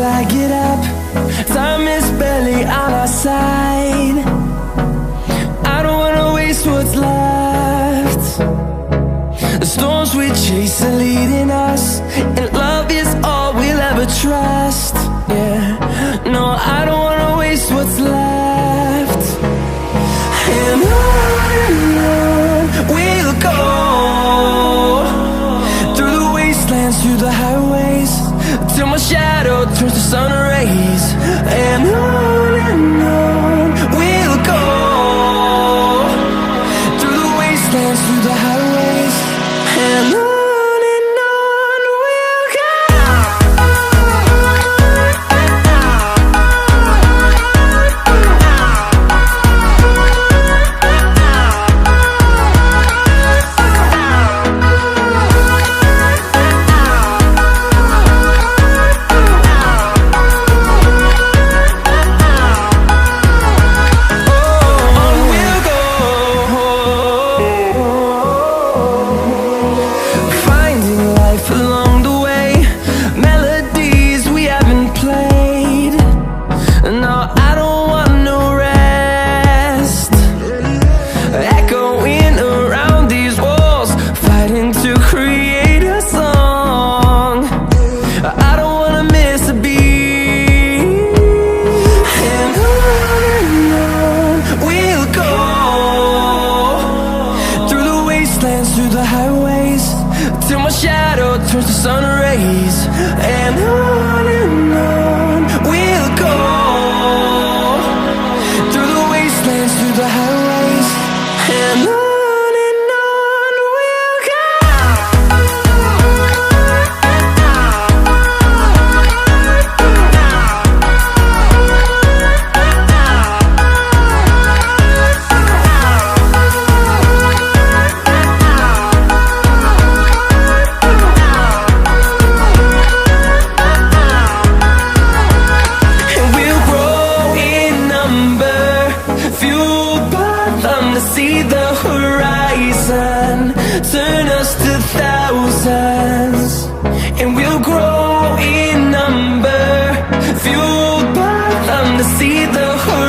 I get up. Time is barely on our side. I don't wanna waste what's left. The storms we chase are leading us, and love is all we'll ever trust. Yeah, no, I don't wanna waste what's left. And on we'll go, through the wastelands, through the highways, till my shadow turns to sun rays. And on we'll go, through the wastelands, through the highways, and on we'll go. Through the highways, till my shadow turns to sun rays. And on we'll go, through the wastelands, through the highways, and on we'll go. To see the horizon turn us to thousands, and we'll grow in number, fueled by them to see the horizon.